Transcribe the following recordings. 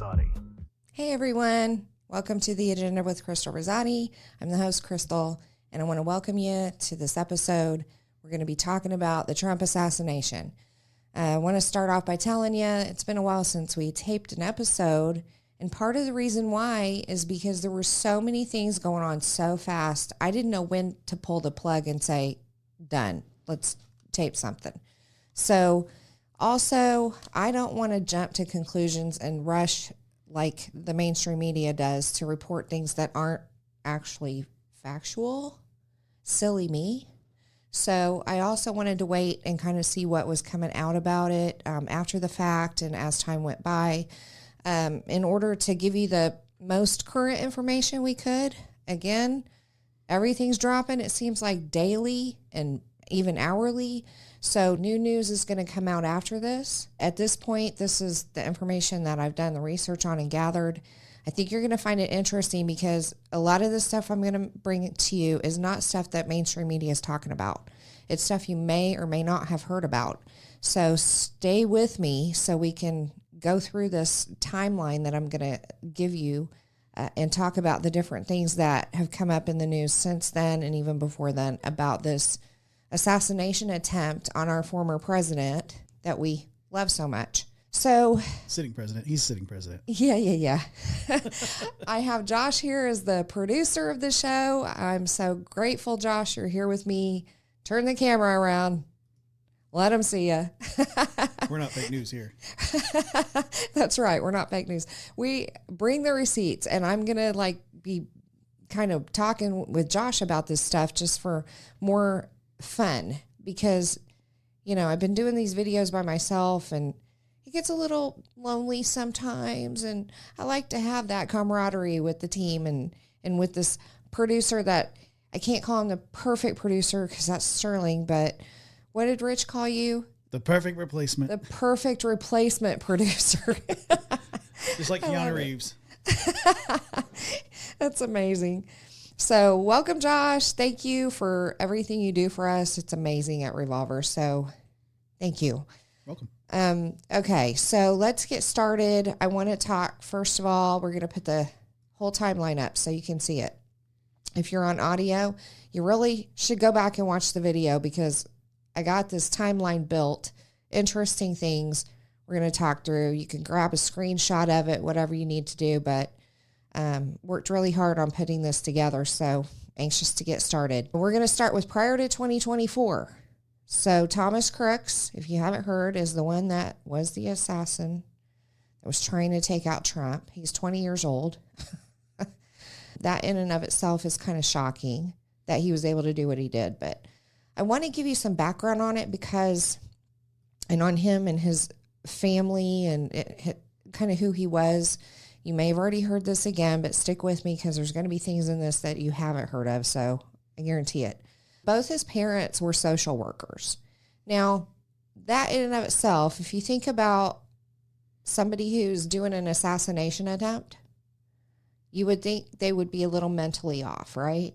Rosati. Hey everyone, welcome to The Agenda with Crystal Rosati. I'm the host, Crystal, and I want to welcome you to this episode. We're going to be talking about the Trump assassination. I want to start off by telling you it's been a while since we taped an episode, and part of the reason why is because there were so many things going on so fast. I didn't know when to pull the plug and say, done, let's tape something. So also, I don't want to jump to conclusions and rush like the mainstream media does to report things that aren't actually factual. Silly me. So I also wanted to wait and kind of see what was coming out about it after the fact and as time went by in order to give you the most current information we could. Again, everything's dropping. It seems like daily and even hourly. So new news is going to come out after this. At this point, this is the information that I've done the research on and gathered. I think you're going to find it interesting because a lot of the stuff I'm going to bring to you is not stuff that mainstream media is talking about. It's stuff you may or may not have heard about. So stay with me so we can go through this timeline that I'm going to give you and talk about the different things that have come up in the news since then and even before then about this assassination attempt on our former president that we love so much. So sitting president. He's sitting president. Yeah. I have Josh here as the producer of the show. I'm so grateful, Josh, you're here with me. Turn the camera around. Let them see you. We're not fake news here. That's right. We're not fake news. We bring the receipts, and I'm going to be kind of talking with Josh about this stuff just for more fun because, I've been doing these videos by myself and it gets a little lonely sometimes. And I like to have that camaraderie with the team and with this producer that I can't call him the perfect producer because that's Sterling, but what did Rich call you? The perfect replacement. The perfect replacement producer. Just like Keanu Reeves. That's amazing. So welcome, Josh. Thank you for everything you do for us. It's amazing at Revolver. So thank you. Welcome. Okay, so let's get started. I want to talk, first of all, we're going to put the whole timeline up so you can see it. If you're on audio, you really should go back and watch the video because I got this timeline built. Interesting things we're going to talk through. You can grab a screenshot of it, whatever you need to do, but worked really hard on putting this together, so anxious to get started. We're going to start with prior to 2024. So Thomas Crooks, if you haven't heard, is the one that was the assassin that was trying to take out Trump. He's 20 years old. That in and of itself is kind of shocking that he was able to do what he did, but I want to give you some background on it and on him and his family and kind of who he was. You may have already heard this again, but stick with me because there's going to be things in this that you haven't heard of, so I guarantee it. Both his parents were social workers. Now, that in and of itself, if you think about somebody who's doing an assassination attempt, you would think they would be a little mentally off, right?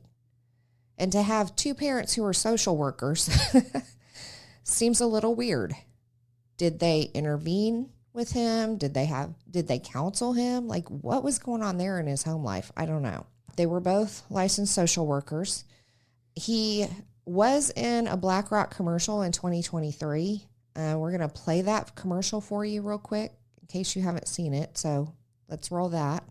And to have two parents who are social workers seems a little weird. Did they intervene with him? Did they counsel him? Like, what was going on there in his home life? I don't know. They were both licensed social workers. He was in a BlackRock commercial in 2023. We're going to play that commercial for you real quick in case you haven't seen it. So let's roll that.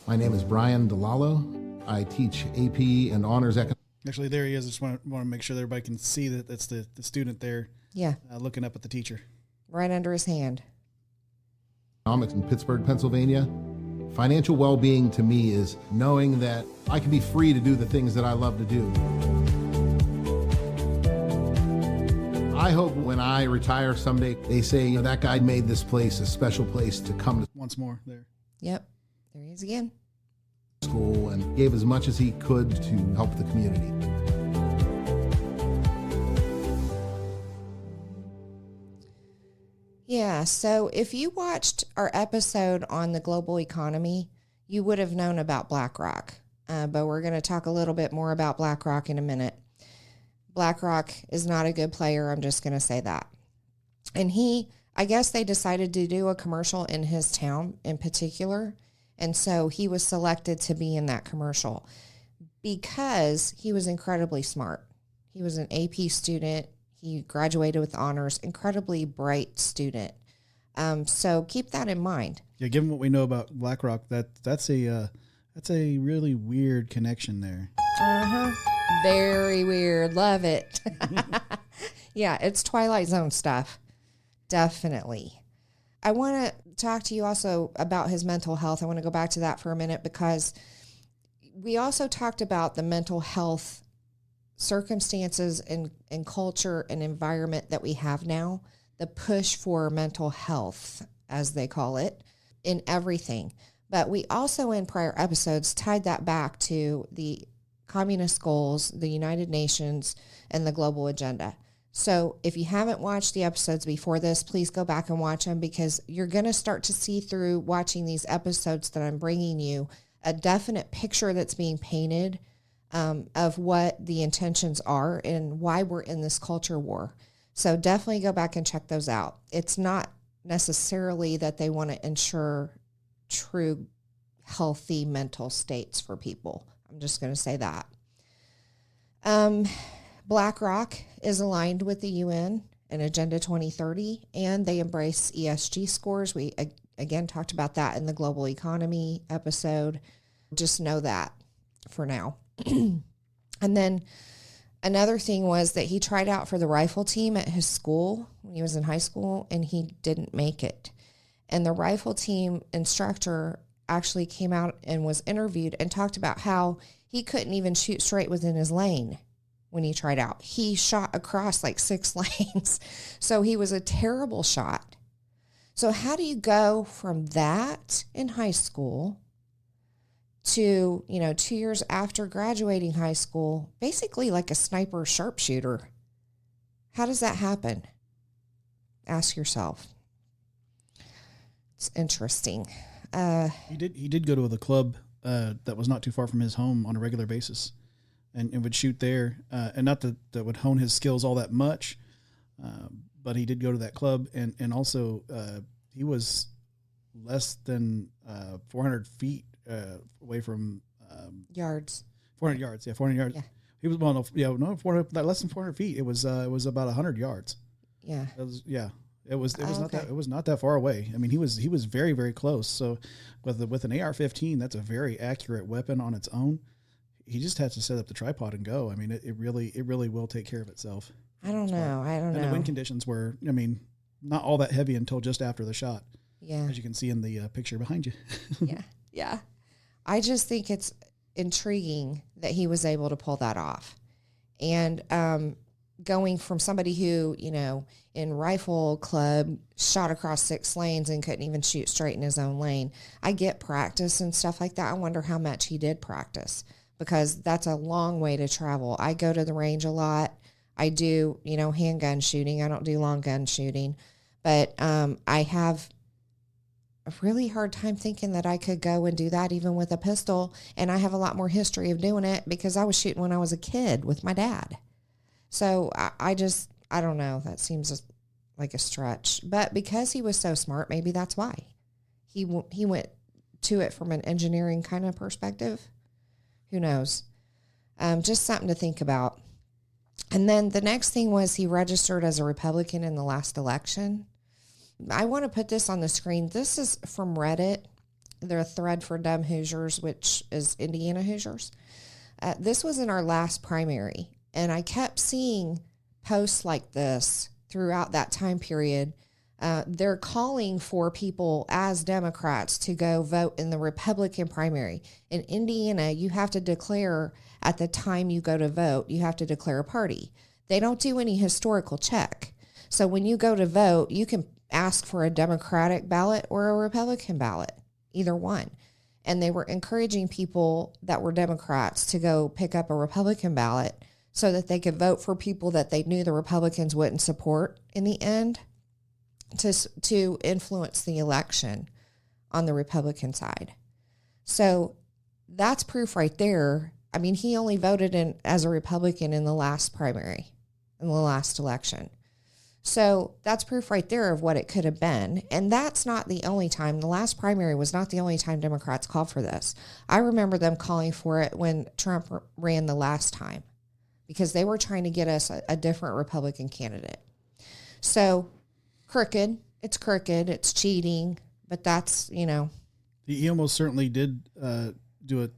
My name is Brian DeLallo. I teach AP and Honors Economics. Actually, there he is. I just want to make sure that everybody can see that that's the student there. Yeah. Looking up at the teacher. Right under his hand. In Pittsburgh, Pennsylvania. Financial well-being to me is knowing that I can be free to do the things that I love to do. I hope when I retire someday, they say, that guy made this place a special place to come to once more there. Yep. There he is again. School and gave as much as he could to help the community. Yeah, so if you watched our episode on the global economy, you would have known about BlackRock. But we're going to talk a little bit more about BlackRock in a minute. BlackRock is not a good player. I'm just going to say that. And he I guess they decided to do a commercial in his town in particular. And so he was selected to be in that commercial because he was incredibly smart. He was an AP student. He graduated with honors, incredibly bright student. So keep that in mind. Yeah, given what we know about BlackRock, that's a really weird connection there. Uh-huh. Very weird. Love it. Yeah, it's Twilight Zone stuff. Definitely. I want to talk to you also about his mental health. I want to go back to that for a minute because we also talked about the mental health circumstances and culture and environment that we have now, the push for mental health, as they call it, in everything. But we also, in prior episodes, tied that back to the communist goals, the United Nations, and the global agenda. So if you haven't watched the episodes before this, please go back and watch them because you're going to start to see through watching these episodes that I'm bringing you a definite picture that's being painted of what the intentions are and why we're in this culture war. So definitely go back and check those out. It's not necessarily that they want to ensure true healthy mental states for people. I'm just going to say that. BlackRock is aligned with the UN and Agenda 2030, and they embrace ESG scores. We, again, talked about that in the global economy episode. Just know that for now. And then another thing was that he tried out for the rifle team at his school when he was in high school, and he didn't make it. And the rifle team instructor actually came out and was interviewed and talked about how he couldn't even shoot straight within his lane when he tried out. He shot across like 6 lanes. So he was a terrible shot. So how do you go from that in high school to, 2 years after graduating high school, basically like a sniper sharpshooter? How does that happen? Ask yourself. It's interesting. He did go to the club that was not too far from his home on a regular basis, and would shoot there. And not that would hone his skills all that much, but he did go to that club, and also he was less than 400 feet away from Yards. 400 yards. Yeah, 400 yards. Yeah. He was 400, less than 400 feet. It was about 100 yards. Yeah. It was not okay. that, it was not that far away. I mean, he was very, very close. So with an AR-15, that's a very accurate weapon on its own. He just has to set up the tripod and go. I mean, it really will take care of itself. I don't know. And the wind conditions were, not all that heavy until just after the shot. Yeah. As you can see in the picture behind you. Yeah. Yeah. I just think it's intriguing that he was able to pull that off. And going from somebody who, in rifle club shot across 6 lanes and couldn't even shoot straight in his own lane. I get practice and stuff like that. I wonder how much he did practice because that's a long way to travel. I go to the range a lot. I do, handgun shooting. I don't do long gun shooting, but I have a really hard time thinking that I could go and do that even with a pistol. And I have a lot more history of doing it because I was shooting when I was a kid with my dad. So I don't know. That seems like a stretch. But because he was so smart, maybe that's why. He went to it from an engineering kind of perspective. Who knows? Just something to think about. And then the next thing was he registered as a Republican in the last election. I want to put this on the screen. This is from Reddit. They're a thread for Dumb Hoosiers, which is Indiana Hoosiers. This was in our last primary. And I kept seeing posts like this throughout that time period. They're calling for people as Democrats to go vote in the Republican primary. In Indiana, you have to declare at the time you go to vote, you have to declare a party. They don't do any historical check. So when you go to vote, you can ask for a Democratic ballot or a Republican ballot, either one. And they were encouraging people that were Democrats to go pick up a Republican ballot so that they could vote for people that they knew the Republicans wouldn't support in the end to influence the election on the Republican side. So that's proof right there. I mean, he only voted in as a Republican in the last primary, in the last election. So that's proof right there of what it could have been. And that's not the only time. The last primary was not the only time Democrats called for this. I remember them calling for it when Trump ran the last time because they were trying to get us a different Republican candidate. So crooked, it's cheating, but that's, He almost certainly did do it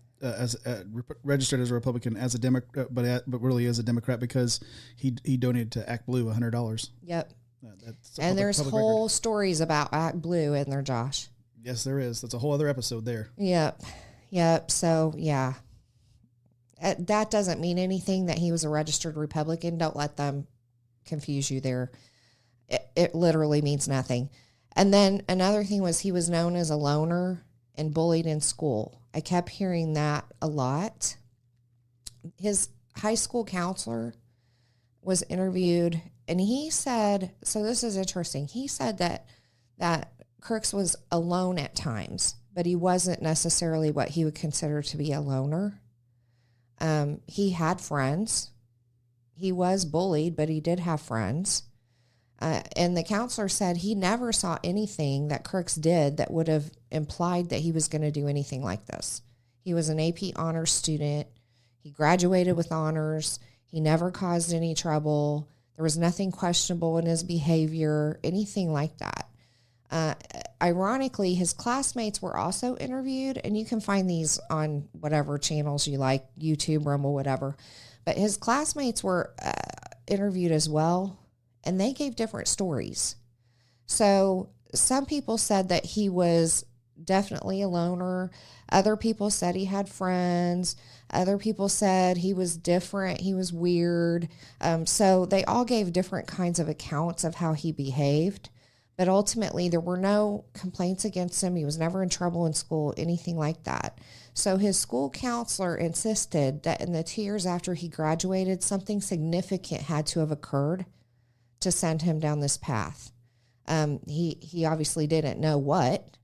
registered as a Republican as a Democrat, but really as a Democrat because he donated to Act Blue $100. Yep. That's and there's whole record. Stories about Act Blue in there, Josh. Yes, there is. That's a whole other episode there. Yep. So yeah, that doesn't mean anything that he was a registered Republican. Don't let them confuse you there. It literally means nothing. And then another thing was he was known as a loner and bullied in school. I kept hearing that a lot. His high school counselor was interviewed, and he said, so this is interesting. He said that Crooks was alone at times, but he wasn't necessarily what he would consider to be a loner. He had friends. He was bullied, but he did have friends. And the counselor said he never saw anything that Crooks did that would have implied that he was going to do anything like this. He was an AP honors student. He graduated with honors. He never caused any trouble. There was nothing questionable in his behavior, anything like that. Ironically, his classmates were also interviewed, and you can find these on whatever channels you like, YouTube, Rumble, whatever. But his classmates were interviewed as well. And they gave different stories. So some people said that he was definitely a loner. Other people said he had friends. Other people said he was different. He was weird. So they all gave different kinds of accounts of how he behaved. But ultimately, there were no complaints against him. He was never in trouble in school, anything like that. So his school counselor insisted that in the 2 years after he graduated, something significant had to have occurred to send him down this path. He obviously didn't know what,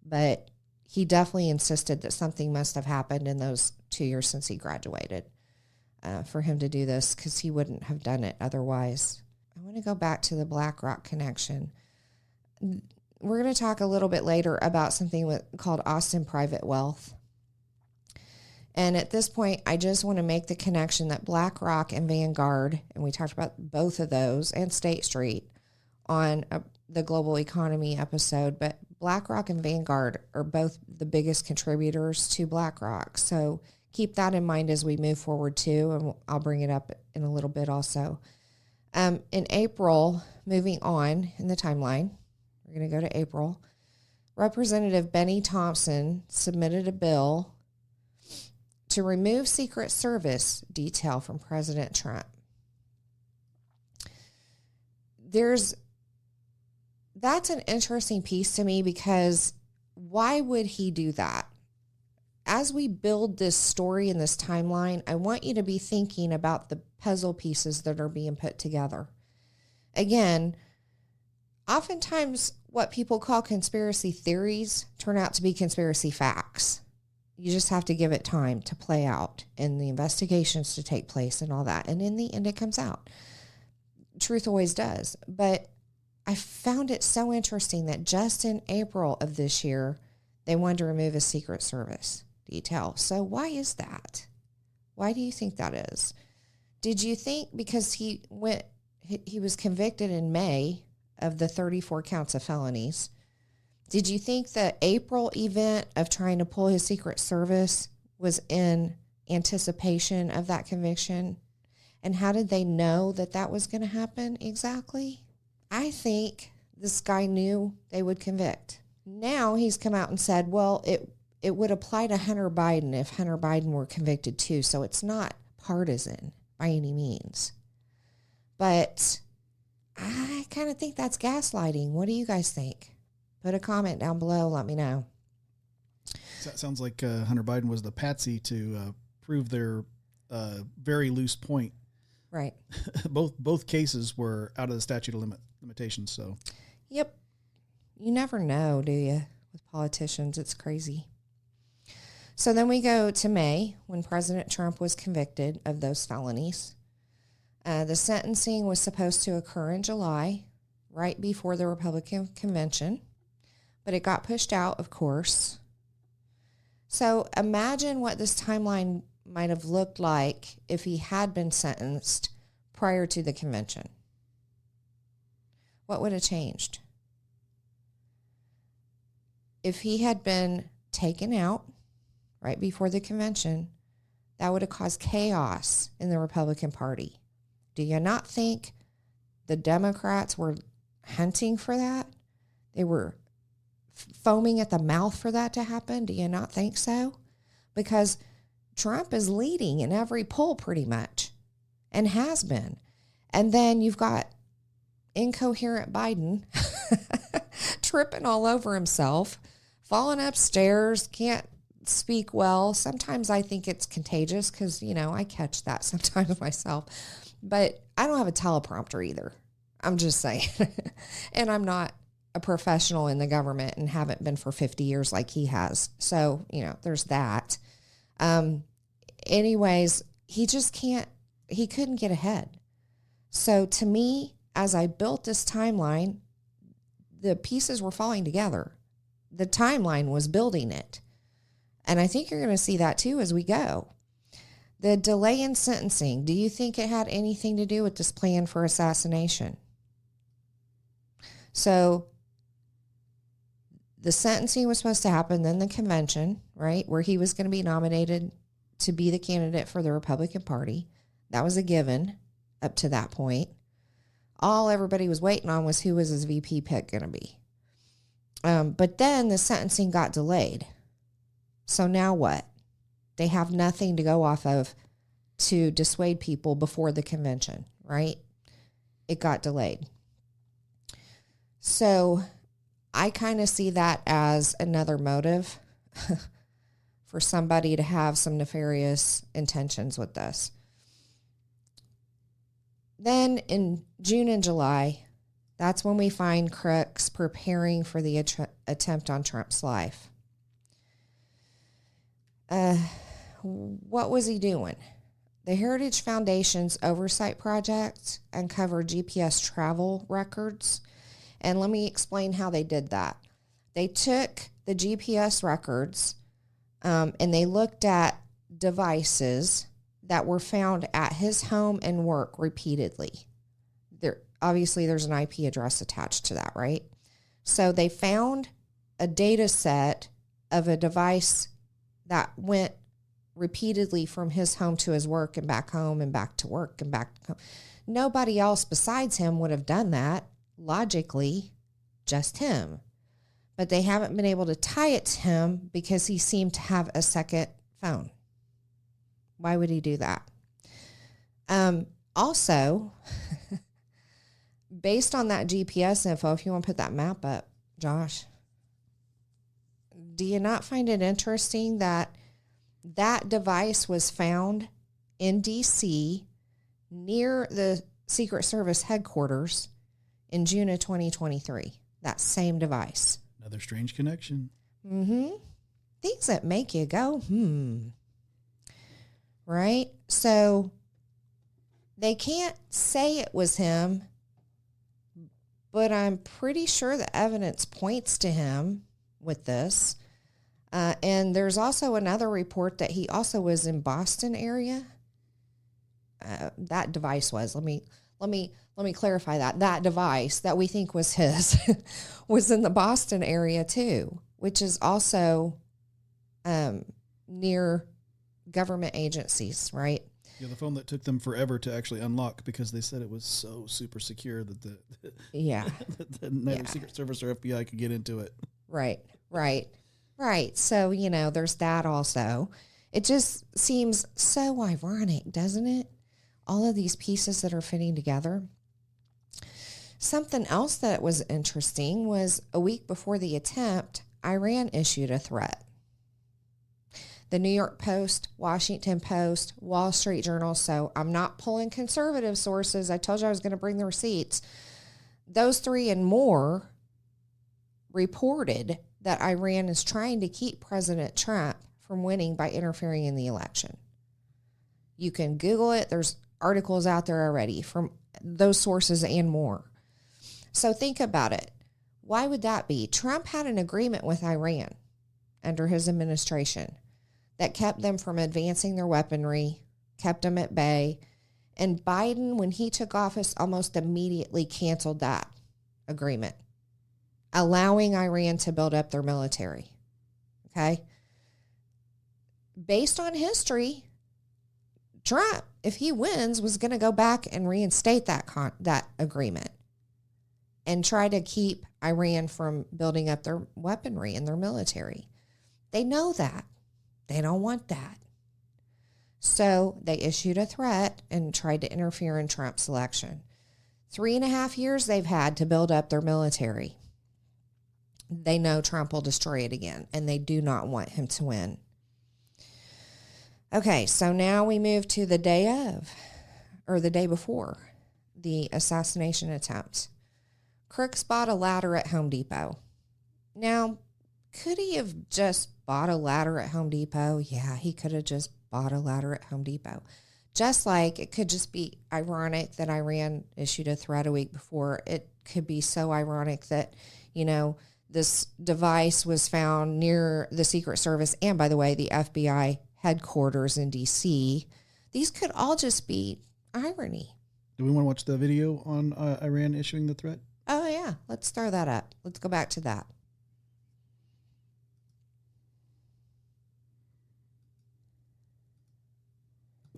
but he definitely insisted that something must have happened in those 2 years since he graduated for him to do this, because he wouldn't have done it otherwise. I want to go back to the BlackRock connection. We're going to talk a little bit later about something called Austin Private Wealth. And at this point, I just want to make the connection that BlackRock and Vanguard, and we talked about both of those, and State Street on the global economy episode, but BlackRock and Vanguard are both the biggest contributors to BlackRock. So keep that in mind as we move forward too, and I'll bring it up in a little bit also. In April, moving on in the timeline, we're going to go to April. Representative Benny Thompson submitted a bill to remove Secret Service detail from President Trump. That's an interesting piece to me, because why would he do that? As we build this story and this timeline, I want you to be thinking about the puzzle pieces that are being put together. Again, oftentimes what people call conspiracy theories turn out to be conspiracy facts. You just have to give it time to play out and the investigations to take place and all that. And in the end, it comes out. Truth always does. But I found it so interesting that just in April of this year, they wanted to remove a Secret Service detail. So why is that? Why do you think that is? Did you think because he was convicted in May of the 34 counts of felonies? Did you think the April event of trying to pull his Secret Service was in anticipation of that conviction? And how did they know that that was going to happen exactly? I think this guy knew they would convict. Now he's come out and said, well, it would apply to Hunter Biden if Hunter Biden were convicted too. So it's not partisan by any means. But I kind of think that's gaslighting. What do you guys think? Put a comment down below. Let me know. That sounds like Hunter Biden was the patsy to prove their very loose point. Right. Both cases were out of the statute of limitations. So. Yep. You never know, do you? With politicians, it's crazy. So then we go to May, when President Trump was convicted of those felonies. The sentencing was supposed to occur in July right before the Republican convention, but it got pushed out, of course. So imagine what this timeline might have looked like if he had been sentenced prior to the convention. What would have changed? If he had been taken out right before the convention, that would have caused chaos in the Republican Party. Do you not think the Democrats were hunting for that? They were foaming at the mouth for that to happen? Do you not think so? Because Trump is leading in every poll pretty much, and has been. And then you've got incoherent Biden tripping all over himself, falling upstairs, can't speak well. Sometimes I think it's contagious because, I catch that sometimes myself. But I don't have a teleprompter either. I'm just saying. And I'm not a professional in the government and haven't been for 50 years like he has. So, there's that. Anyways, he couldn't get ahead. So to me, as I built this timeline, the pieces were falling together. The timeline was building it. And I think you're going to see that too as we go. The delay in sentencing, do you think it had anything to do with this plan for assassination? So the sentencing was supposed to happen, then the convention, right, where he was going to be nominated to be the candidate for the Republican Party. That was a given up to that point. All everybody was waiting on was who was his VP pick going to be. But then the sentencing got delayed. So now what? They have nothing to go off of to dissuade people before the convention, right? It got delayed. So I kind of see that as another motive for somebody to have some nefarious intentions with this. Then in June and July, that's when we find Crooks preparing for the attempt on Trump's life. What was he doing? The Heritage Foundation's oversight project uncovered GPS travel records. And let me explain how they did that. They took the GPS records and they looked at devices that were found at his home and work repeatedly. Obviously, there's an IP address attached to that, right? So they found a data set of a device that went repeatedly from his home to his work and back home and back to work and back home. Nobody else besides him would have done that, logically, just him. But they haven't been able to tie it to him because he seemed to have a second phone. Why would he do that? Also, based on that GPS info, if you want to put that map up, Josh, do you not find it interesting that that device was found in D.C. near the Secret Service headquarters in June of 2023? That same device. Another strange connection. Mm-hmm. Things that make you go, Right? So they can't say it was him, but I'm pretty sure the evidence points to him with this. And there's also another report that he also was in Boston area. That device was, let me clarify that. That device that we think was his was in the Boston area too, which is also near government agencies, right? Yeah, the phone that took them forever to actually unlock because they said it was so super secure that neither Secret Service or FBI could get into it. Right. So, there's that also. It just seems so ironic, doesn't it? All of these pieces that are fitting together. Something else that was interesting was a week before the attempt, Iran issued a threat. The New York Post, Washington Post, Wall Street Journal. So I'm not pulling conservative sources. I told you I was going to bring the receipts. Those three and more reported that Iran is trying to keep President Trump from winning by interfering in the election. You can Google it. There's articles out there already from those sources and more. So think about it. Why would that be? Trump had an agreement with Iran under his administration that kept them from advancing their weaponry, kept them at bay. And Biden, when he took office, almost immediately canceled that agreement, allowing Iran to build up their military. Okay? Based on history, Trump, if he wins, was going to go back and reinstate that agreement and try to keep Iran from building up their weaponry and their military. They know that. They don't want that. So they issued a threat and tried to interfere in Trump's election. 3.5 years they've had to build up their military. They know Trump will destroy it again, and they do not want him to win. Okay, so now we move to the day before the assassination attempt. Crooks bought a ladder at Home Depot. Now, could he have just bought a ladder at Home Depot? Yeah, he could have just bought a ladder at Home Depot. Just like it could just be ironic that Iran issued a threat a week before. It could be so ironic that, this device was found near the Secret Service and, by the way, the FBI headquarters in D.C. These could all just be irony. Do we want to watch the video on Iran issuing the threat? Oh, yeah. Let's throw that up. Let's go back to that.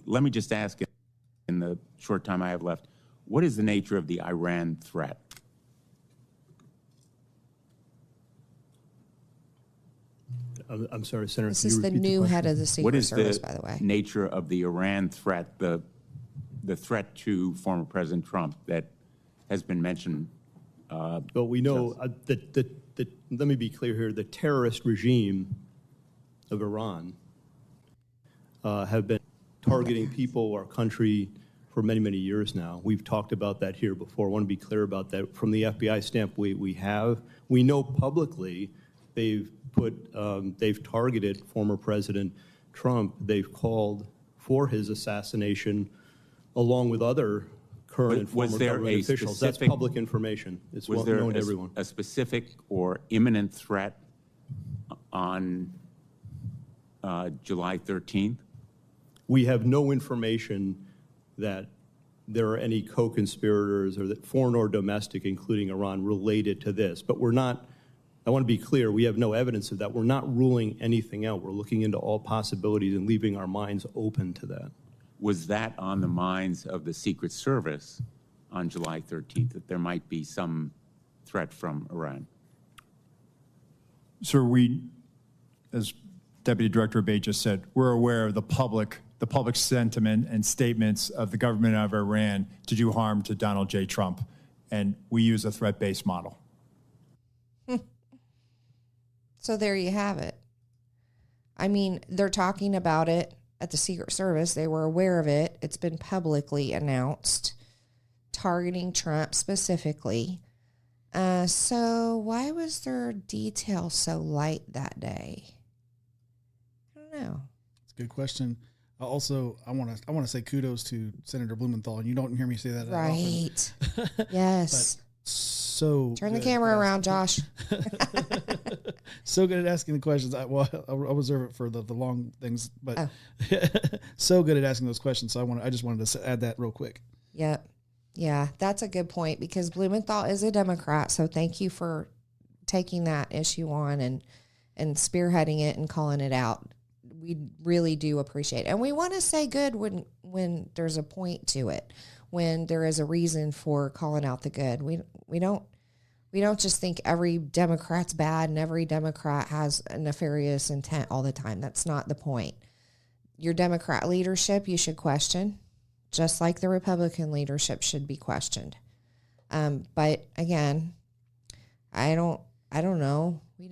Let me just ask, in the short time I have left, what is the nature of the Iran threat? I'm sorry, Senator. This is the new head of the Secret Service, by the way. What is the nature of the Iran threat, the threat to former President Trump that has been mentioned? Well, we know that, let me be clear here, the terrorist regime of Iran have been targeting people, our country, for many, many years now. We've talked about that here before. I want to be clear about that. From the FBI standpoint, we know publicly they've targeted former President Trump. They've called for his assassination along with other current and former government officials. That's public information. It's well known to everyone. A specific or imminent threat on July 13th? We have no information that there are any co-conspirators or that foreign or domestic, including Iran, related to this. But we're not, I want to be clear, we have no evidence of that. We're not ruling anything out. We're looking into all possibilities and leaving our minds open to that. Was that on the minds of the Secret Service on July 13th, that there might be some threat from Iran? Sir, as Deputy Director Abate just said, we're aware of the public sentiment and statements of the government of Iran to do harm to Donald J. Trump, and we use a threat-based model. So there you have it. I mean, they're talking about it at the Secret Service. They were aware of it. It's been publicly announced, targeting Trump specifically. So why was their detail so light that day? I don't know. It's a good question. Also, I want to say kudos to Senator Blumenthal, and you don't hear me say that right. Yes. So turn the camera around, Josh. So good at asking the questions. I'll reserve it for the long things, but so good at asking those questions. So I just wanted to add that real quick. Yep. Yeah, that's a good point because Blumenthal is a Democrat. So thank you for taking that issue on and spearheading it and calling it out. We really do appreciate it. And we want to say good when there's a point to it, when there is a reason for calling out the good. We don't just think every Democrat's bad and every Democrat has a nefarious intent all the time. That's not the point. Your Democrat leadership, you should question, just like the Republican leadership should be questioned. But again, I don't know. We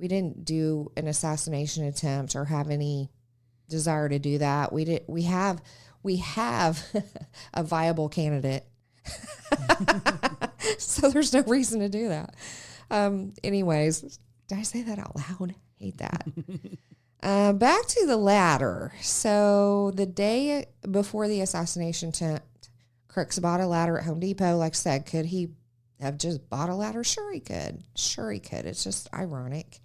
didn't do an assassination attempt or have any desire to do that. We have a viable candidate. So there's no reason to do that. Anyways, did I say that out loud? Hate that. Back to the ladder. So the day before the assassination attempt, Crooks bought a ladder at Home Depot. Like I said, could he have just bought a ladder? Sure he could. Sure he could. It's just ironic.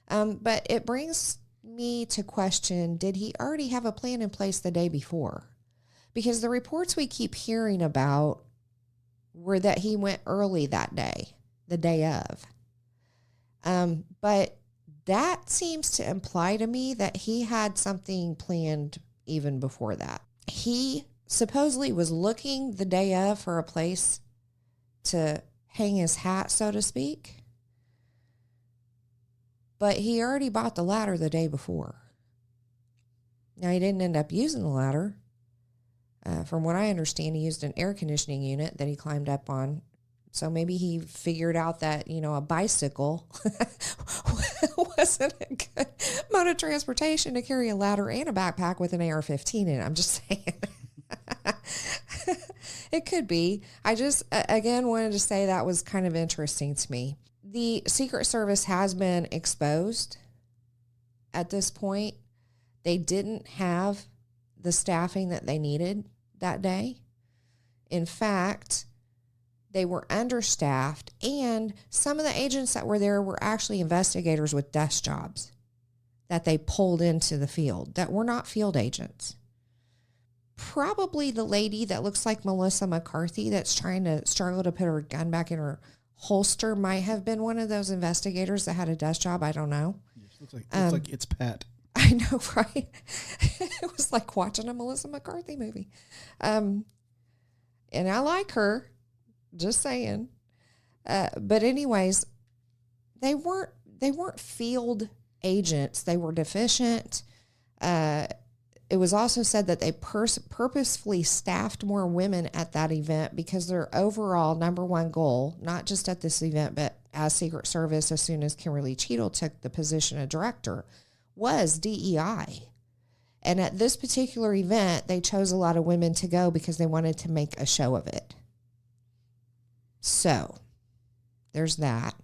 But it brings me to question, did he already have a plan in place the day before? Because the reports we keep hearing about were that he went early that day, the day of. But that seems to imply to me that he had something planned even before that. He supposedly was looking the day of for a place to hang his hat, so to speak. But he already bought the ladder the day before. Now, he didn't end up using the ladder. From what I understand, he used an air conditioning unit that he climbed up on. So maybe he figured out that, a bicycle wasn't a good mode of transportation to carry a ladder and a backpack with an AR-15 in it. I'm just saying. It could be. I just, again, wanted to say that was kind of interesting to me. The Secret Service has been exposed at this point. They didn't have the staffing that they needed that day. In fact, they were understaffed, and some of the agents that were there were actually investigators with desk jobs that they pulled into the field that were not field agents. Probably the lady that looks like Melissa McCarthy that's trying to struggle to put her gun back in her holster might have been one of those investigators that had a desk job. I don't know. Looks like it's Pat. I know, right? It was like watching a Melissa McCarthy movie. And I like her, just saying. But anyways, they weren't field agents. They were deficient. It was also said that they purposefully staffed more women at that event because their overall number one goal, not just at this event, but as Secret Service, as soon as Kimberly Cheadle took the position of director, was DEI. And at this particular event, they chose a lot of women to go because they wanted to make a show of it. So, there's that.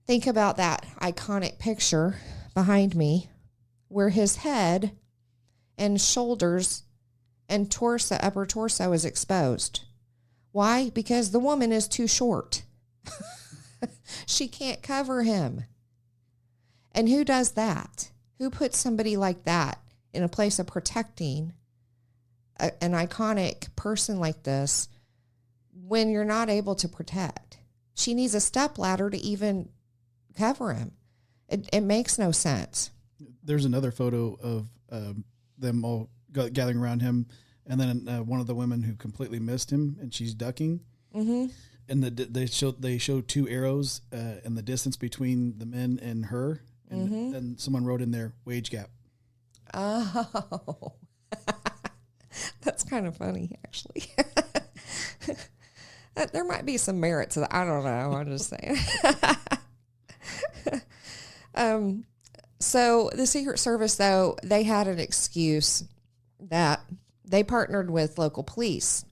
Think about that iconic picture behind me where his head and shoulders and torso, upper torso is exposed. Why? Because the woman is too short. She can't cover him. And who does that? Who puts somebody like that in a place of protecting an iconic person like this when you're not able to protect? She needs a stepladder to even cover him. It makes no sense. There's another photo of them all gathering around him, and then one of the women who completely missed him, and she's ducking. Mm-hmm. And they show two arrows in the distance between the men and her, and then someone wrote in there, wage gap. Oh, that's kind of funny, actually. There might be some merit to that. I don't know. I'm just saying. So the Secret Service, though, they had an excuse that they partnered with local police,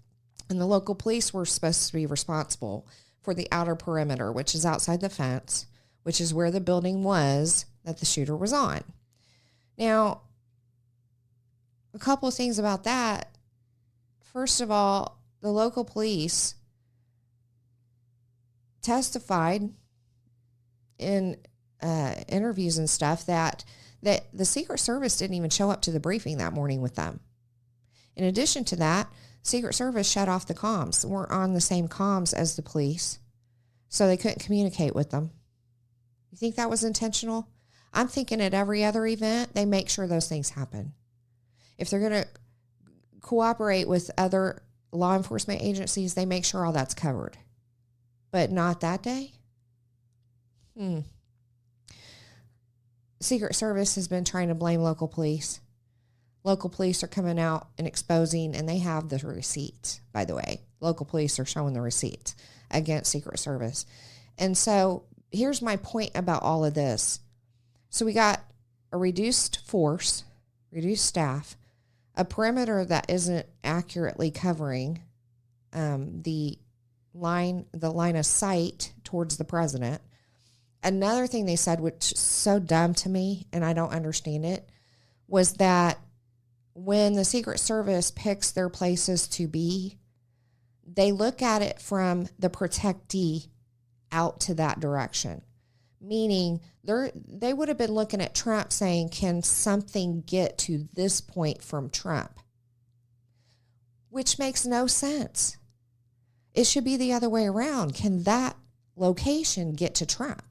and the local police were supposed to be responsible for the outer perimeter, which is outside the fence, which is where the building was that the shooter was on. Now, a couple of things about that. First of all, the local police testified in interviews and stuff that the Secret Service didn't even show up to the briefing that morning with them. In addition to that, Secret Service shut off the comms. They weren't on the same comms as the police, so they couldn't communicate with them. You think that was intentional? I'm thinking at every other event, they make sure those things happen. If they're going to cooperate with other law enforcement agencies, they make sure all that's covered. But not that day? Secret Service has been trying to blame local police. Local police are coming out and exposing, and they have the receipts, by the way. Local police are showing the receipts against Secret Service. And so here's my point about all of this. So we got a reduced force, reduced staff, a perimeter that isn't accurately covering the line of sight towards the president. Another thing they said, which is so dumb to me, and I don't understand it, was that when the Secret Service picks their places to be, they look at it from the protectee out to that direction, meaning they would have been looking at Trump saying, can something get to this point from Trump? Which makes no sense. It should be the other way around. Can that location get to Trump?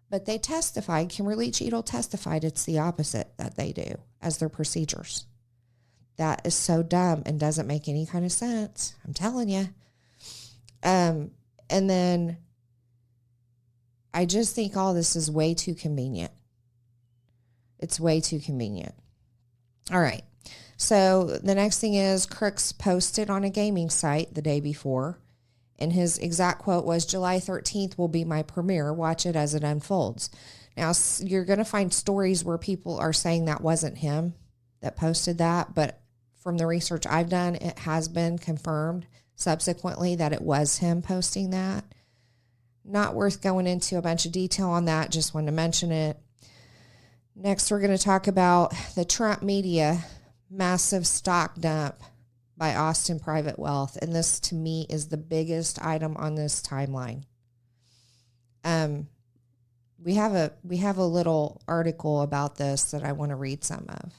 But they testified, Kimberly Cheadle testified it's the opposite that they do as their procedures. That is so dumb and doesn't make any kind of sense. I'm telling you. And then I just think all this is way too convenient. It's way too convenient. All right. So the next thing is Crooks posted on a gaming site the day before, and his exact quote was, July 13th will be my premiere. Watch it as it unfolds. Now, you're going to find stories where people are saying that wasn't him that posted that, but from the research I've done, it has been confirmed subsequently that it was him posting that. Not worth going into a bunch of detail on that, just wanted to mention it. Next, we're going to talk about the Trump media massive stock dump by Austin Private Wealth, and this to me is the biggest item on this timeline. We have a little article about this that I want to read some of.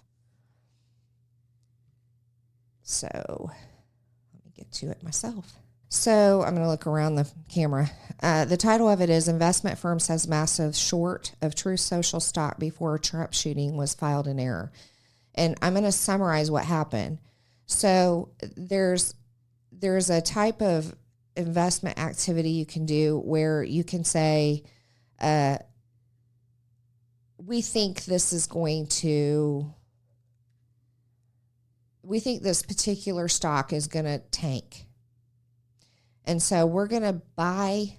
So let me get to it myself. So I'm going to look around the camera. The title of it is Investment Firm Says Massive Short of Truth Social Stock Before Trump Shooting Was Filed in Error. And I'm going to summarize what happened. So there's a type of investment activity you can do where you can say, we think this particular stock is going to tank. And so we're going to buy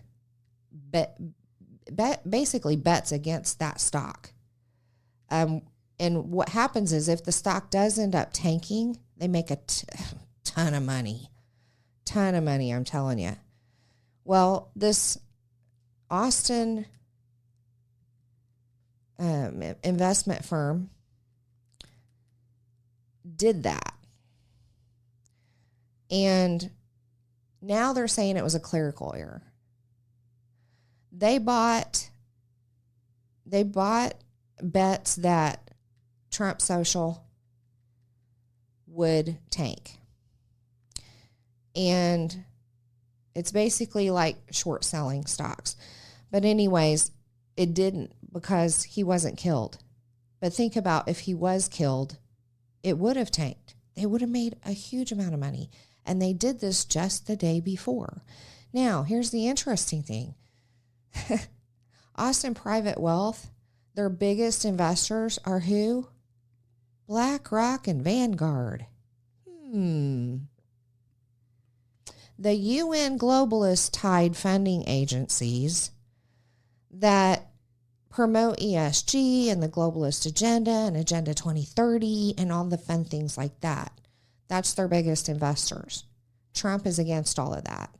basically bets against that stock. And what happens is if the stock does end up tanking, they make a ton of money. Ton of money, I'm telling you. Well, this Austin investment firm did that. And now they're saying it was a clerical error. They bought bets that Trump Social would tank. And it's basically like short selling stocks. But anyways, it didn't because he wasn't killed. But think about if he was killed, it would have tanked. They would have made a huge amount of money. And they did this just the day before. Now, here's the interesting thing. Austin Private Wealth, their biggest investors are who? BlackRock and Vanguard. The UN globalist tied funding agencies that promote ESG and the globalist agenda and Agenda 2030 and all the fun things like that. That's their biggest investors. Trump is against all of that.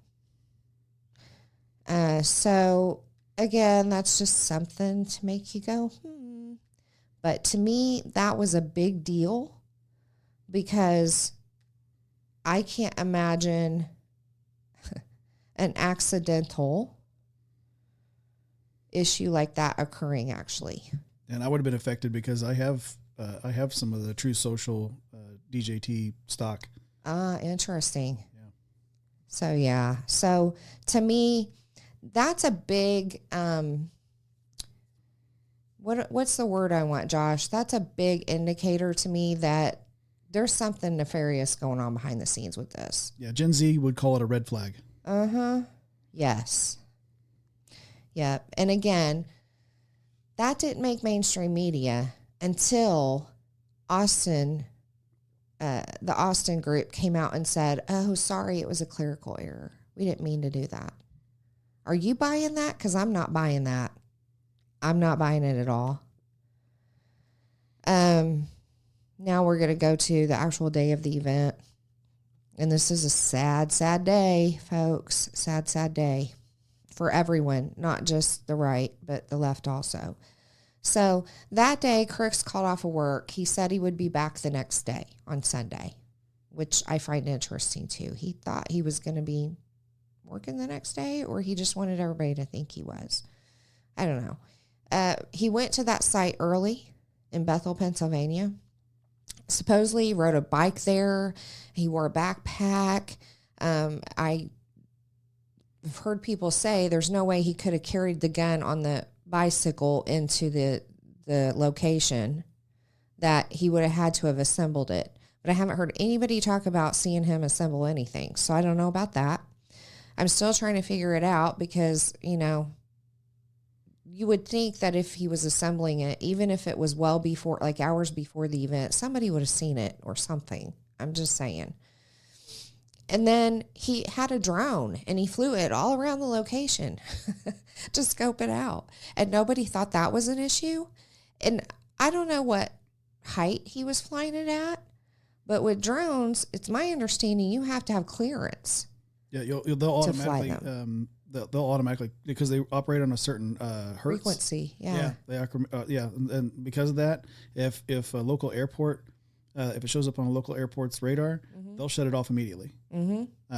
So, again, that's just something to make you go, But to me, that was a big deal because I can't imagine an accidental issue like that occurring, actually. And I would have been affected because I have some of the True Social DJT stock. Interesting. Yeah. So, yeah. So, to me, that's a big, what's the word I want, Josh? That's a big indicator to me that there's something nefarious going on behind the scenes with this. Yeah, Gen Z would call it a red flag. Yes. Yep. And again, that didn't make mainstream media until the Austin group came out and said, oh, sorry, it was a clerical error. We didn't mean to do that. Are you buying that? Because I'm not buying that. I'm not buying it at all. Now we're going to go to the actual day of the event. And this is a sad, sad day, folks. Sad, sad day for everyone, not just the right, but the left also. So that day, Crooks called off of work. He said he would be back the next day on Sunday, which I find interesting too. He thought he was going to be working the next day, or he just wanted everybody to think he was. I don't know. He went to that site early in Bethel, Pennsylvania. Supposedly he rode a bike there. He wore a backpack. I've heard people say there's no way he could have carried the gun on the bicycle into the location, that he would have had to have assembled it. But I haven't heard anybody talk about seeing him assemble anything. So I don't know about that. I'm still trying to figure it out because, you know, you would think that if he was assembling it, even if it was well before, like hours before the event, somebody would have seen it or something. I'm just saying. And then he had a drone and he flew it all around the location to scope it out. And nobody thought that was an issue. And I don't know what height he was flying it at, but with drones, it's my understanding you have to have clearance. Yeah, they'll automatically they'll automatically, because they operate on a certain hertz frequency. Yeah, and because of that, if a local airport, if it shows up on a local airport's radar, they'll shut it off immediately.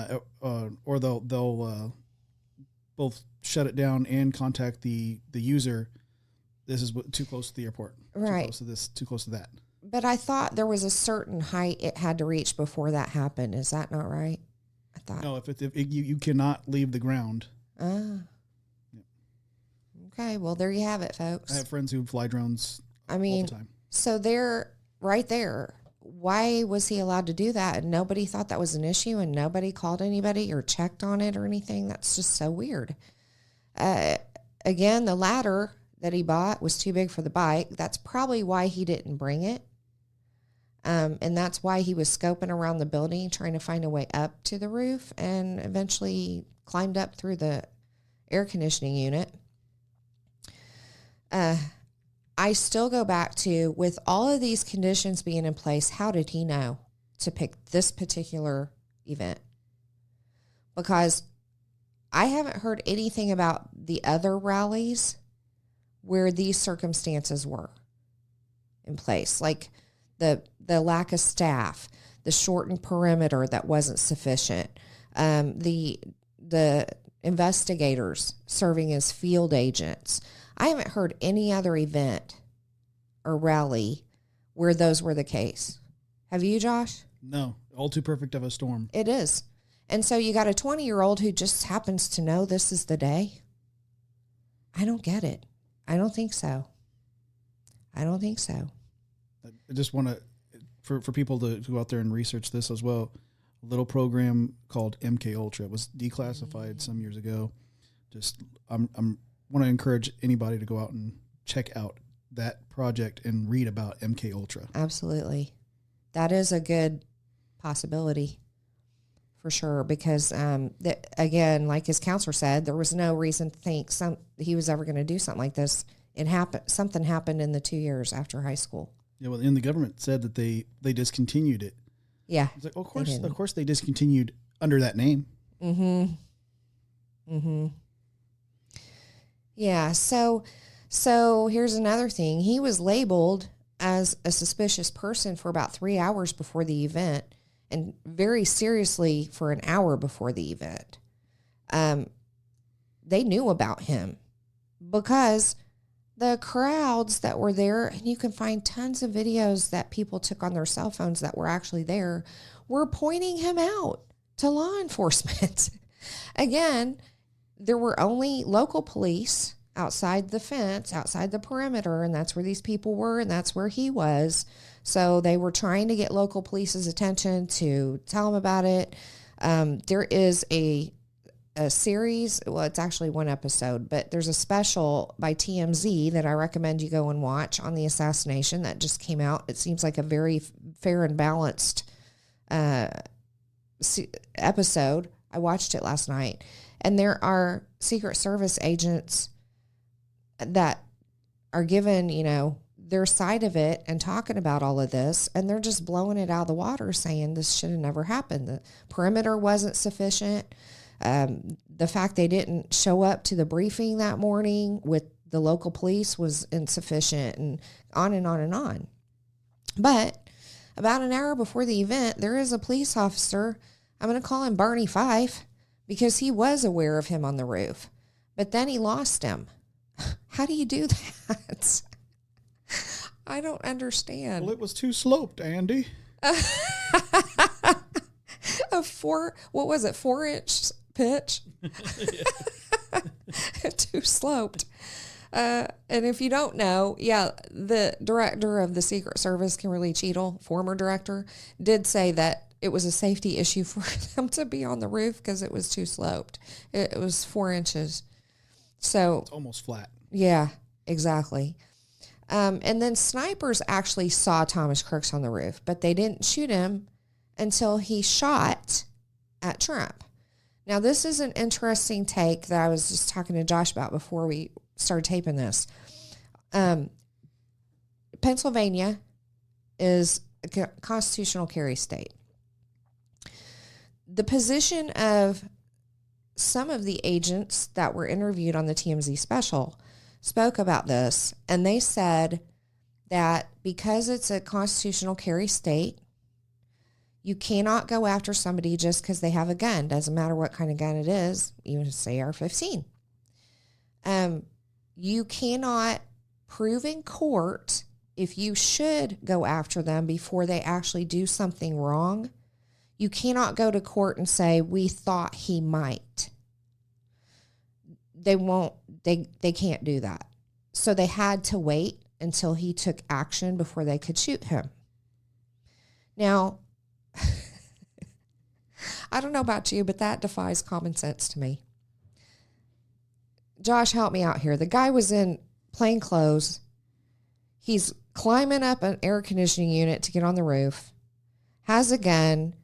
Or they'll both shut it down and contact the user. This is too close to the airport. Right. Too close to this. Too close to that. But I thought there was a certain height it had to reach before that happened. Is that not right? I thought. No, if you cannot leave the ground. Ah. Okay, well, there you have it, folks. I have friends who fly drones all the time. So they're right there. Why was he allowed to do that? And nobody thought that was an issue, and nobody called anybody or checked on it or anything. That's just so weird. Again, the ladder that he bought was too big for the bike. That's probably why he didn't bring it. And that's why he was scoping around the building, trying to find a way up to the roof, and eventually climbed up through the air conditioning unit. I still go back to, with all of these conditions being in place, how did he know to pick this particular event? Because I haven't heard anything about the other rallies where these circumstances were in place, like the lack of staff, the shortened perimeter that wasn't sufficient, the investigators serving as field agents. I haven't heard any other event or rally where those were the case. Have you, Josh? No, all too perfect of a storm. It is. And so you got a 20-year-old who just happens to know this is the day. I don't get it. I don't think so. I just want to, for people to go out there and research this as well. A little program called MK Ultra. It was declassified some years ago. Just I'm want to encourage anybody to go out and check out that project and read about MK Ultra. Absolutely. That is a good possibility for sure, because again, like his counselor said, there was no reason to think he was ever going to do something like this. It happened. Something happened in the 2 years after high school. Yeah, well, and the government said that they discontinued it. Yeah. It's like, well, of course they discontinued under that name. Yeah, so here's another thing. He was labeled as a suspicious person for about 3 hours before the event, and very seriously for an hour before the event. They knew about him because the crowds that were there, and you can find tons of videos that people took on their cell phones that were actually there, were pointing him out to law enforcement. Again, there were only local police outside the fence, outside the perimeter, and that's where these people were, and that's where he was. So they were trying to get local police's attention to tell them about it. There is a series, well, it's actually one episode, but there's a special by TMZ that I recommend you go and watch on the assassination that just came out. It seems like a very fair and balanced episode. I watched it last night. And there are Secret Service agents that are given, their side of it and talking about all of this, and they're just blowing it out of the water, saying this should have never happened. The perimeter wasn't sufficient. The fact they didn't show up to the briefing that morning with the local police was insufficient, and on and on and on. But about an hour before the event, there is a police officer, I'm going to call him Barney Fife, because he was aware of him on the roof, but then he lost him. How do you do that? I don't understand. Well, it was too sloped, Andy. What was it, 4-inch pitch? Too sloped. And if you don't know, the director of the Secret Service, Kimberly Cheadle, former director, did say that it was a safety issue for them to be on the roof because it was too sloped. It was 4 inches. So It's almost flat. yeah, exactly. And then snipers actually saw Thomas Crooks on the roof, but they didn't shoot him until he shot at Trump. Now, this is an interesting take that I was just talking to Josh about before we started taping this. Pennsylvania is a constitutional carry state. The position of some of the agents that were interviewed on the TMZ special spoke about this, and they said that because it's a constitutional carry state, you cannot go after somebody just because they have a gun. Doesn't matter what kind of gun it is, even say AR-15. You cannot prove in court if you should go after them before they actually do something wrong. You cannot go to court and say, we thought he might. They won't, they can't do that. So they had to wait until he took action before they could shoot him. Now, I don't know about you, but that defies common sense to me. Josh, help me out here. The guy was in plain clothes. He's climbing up an air conditioning unit to get on the roof, has a gun.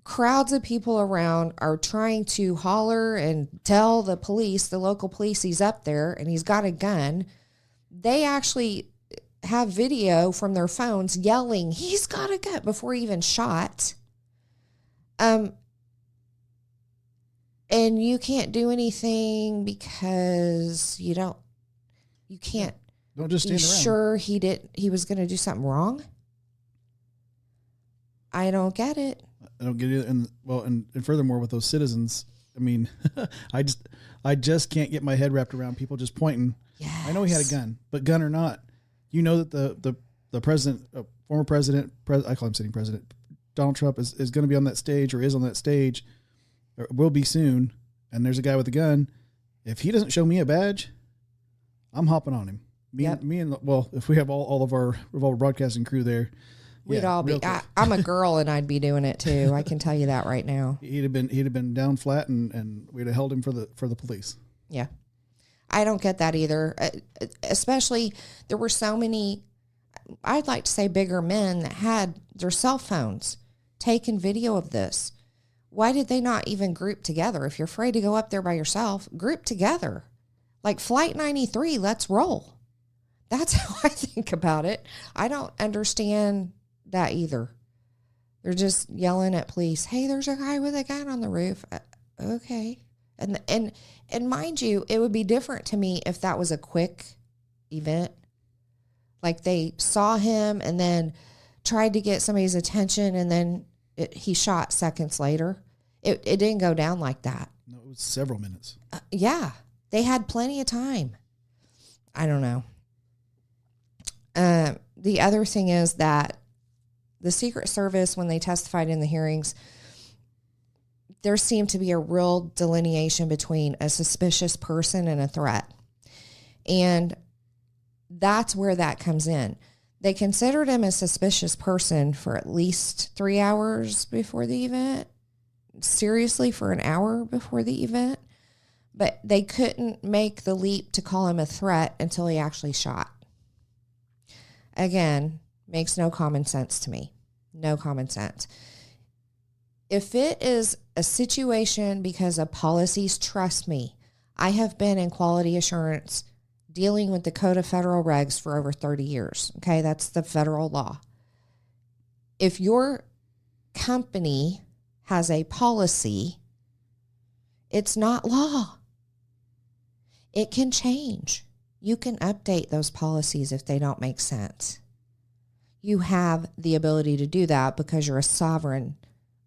Crowds of people around are trying to holler and tell the police, the local police, he's up there and he's got a gun. They actually have video from their phones yelling, he's got a gun, before he even shot. And you can't do anything because you can't. Don't just You stand around. sure he was going to do something wrong? I don't get it. I don't get it. And furthermore, with those citizens, I mean, I just can't get my head wrapped around people just pointing. Yes. I know he had a gun, but gun or not, you know that the president, former president, I call him sitting president, Donald Trump is going to be on that stage, or is on that stage, or will be soon. And there's a guy with a gun. If he doesn't show me a badge, I'm hopping on him. If we have all of our Revolver Broadcasting crew there, We'd all be. real quick. I'm a girl and I'd be doing it too. I can tell you that right now. He'd have been down flat, and we'd have held him for the police. Yeah. I don't get that either. Especially there were so many, I'd like to say bigger men that had their cell phones taking video of this. Why did they not even group together? If you're afraid to go up there by yourself, group together. Like Flight 93, let's roll. That's how I think about it. I don't understand that either. They're just yelling at police, hey, there's a guy with a gun on the roof. Okay. And mind you, it would be different to me if that was a quick event. Like they saw him and then tried to get somebody's attention, and then he shot seconds later. It didn't go down like that. No, it was several minutes. Yeah. They had plenty of time. I don't know. The other thing is that the Secret Service, when they testified in the hearings, there seemed to be a real delineation between a suspicious person and a threat. And that's where that comes in. They considered him a suspicious person for at least 3 hours before the event, seriously for an hour before the event, but they couldn't make the leap to call him a threat until he actually shot. Again, makes no common sense to me. No common sense. If it is a situation because of policies, trust me, I have been in quality assurance dealing with the Code of Federal Regs for over 30 years. Okay, that's the federal law. If your company has a policy, it's not law. It can change. You can update those policies if they don't make sense. You have the ability to do that because you're a sovereign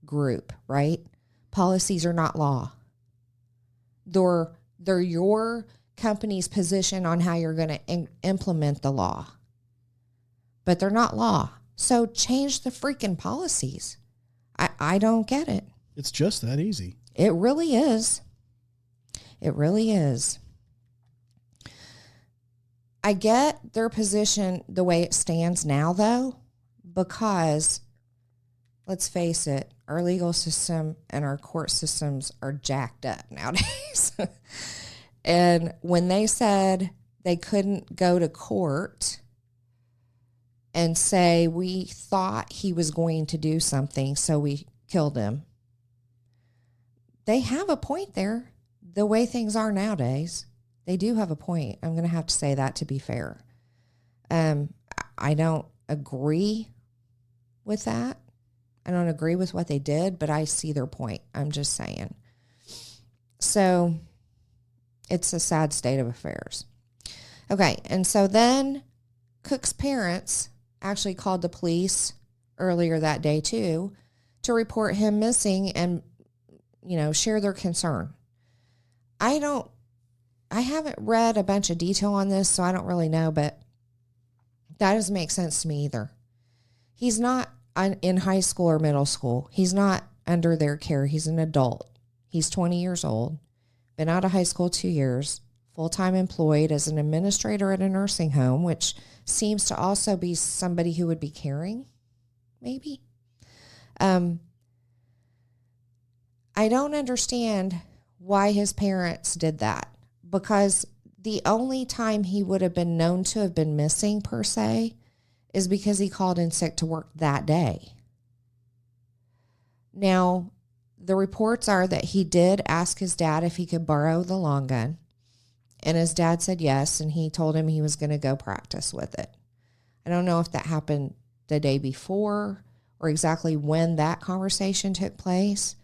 group, right? Policies are not law. they're your company's position on how you're going to implement the law. But they're not law. So change the freaking policies. I don't get it. It's just that easy. It really is. It really is. I get their position the way it stands now, though, because let's face it, our legal system and our court systems are jacked up nowadays. And when they said they couldn't go to court and say, we thought he was going to do something, so we killed him, they have a point there. The way things are nowadays, they do have a point. I'm going to have to say that, to be fair. I don't agree with that. I don't agree with what they did, but I see their point. I'm just saying. So it's a sad state of affairs. Okay, and so then Cook's parents actually called the police earlier that day too to report him missing and, share their concern. I haven't read a bunch of detail on this, so I don't really know, but that doesn't make sense to me either. He's not in high school or middle school. He's not under their care. He's an adult. He's 20 years old, been out of high school 2 years, full-time employed as an administrator at a nursing home, which seems to also be somebody who would be caring, maybe. I don't understand why his parents did that, because the only time he would have been known to have been missing, per se, is because he called in sick to work that day. Now, the reports are that he did ask his dad if he could borrow the long gun, and his dad said yes, and he told him he was going to go practice with it. I don't know if that happened the day before or exactly when that conversation took place,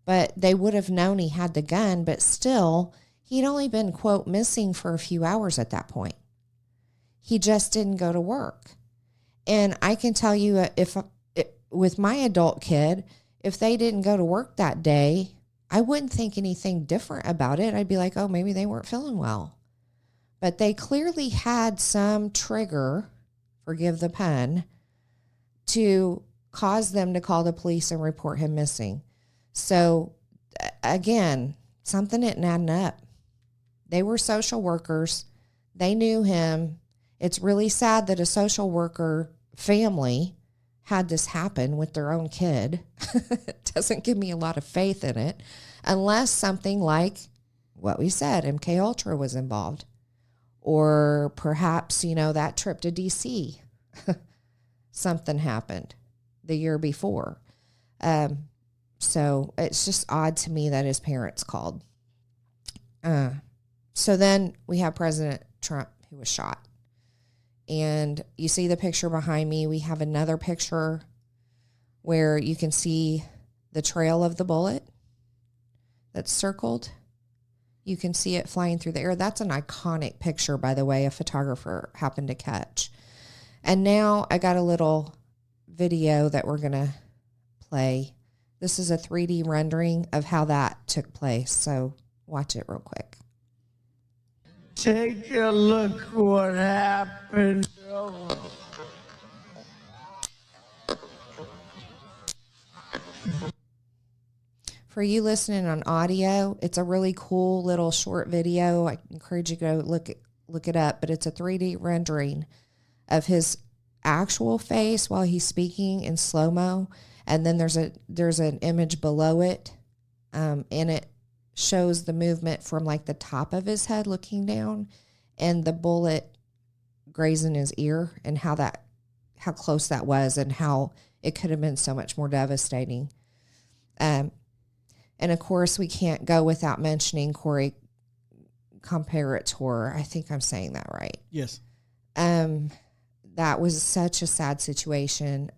but they would have known he had the gun, but still, he'd only been, quote, missing for a few hours at that point. He just didn't go to work. And I can tell you, with my adult kid, if they didn't go to work that day, I wouldn't think anything different about it. I'd be like, oh, maybe they weren't feeling well. But they clearly had some trigger, forgive the pun, to cause them to call the police and report him missing. So, again, something isn't adding up. They were social workers. They knew him. It's really sad that a social worker family had this happen with their own kid. It doesn't give me a lot of faith in it, unless something like what we said, MK Ultra was involved, or perhaps, that trip to DC, something happened the year before. So it's just odd to me that his parents called. So then we have President Trump, who was shot. And you see the picture behind me. We have another picture where you can see the trail of the bullet that's circled. You can see it flying through the air. That's an iconic picture, by the way, a photographer happened to catch. And now I got a little video that we're going to play. This is a 3D rendering of how that took place. So watch it real quick. Take a look what happened. For you listening on audio, it's a really cool little short video. I encourage you to go look it up, but it's a 3D rendering of his actual face while he's speaking in slow-mo. And then there's an image below it, and it shows the movement from like the top of his head looking down and the bullet grazing his ear, and how close that was and how it could have been so much more devastating. And of course, we can't go without mentioning Corey Comparator. I think I'm saying that right. Yes. That was such a sad situation.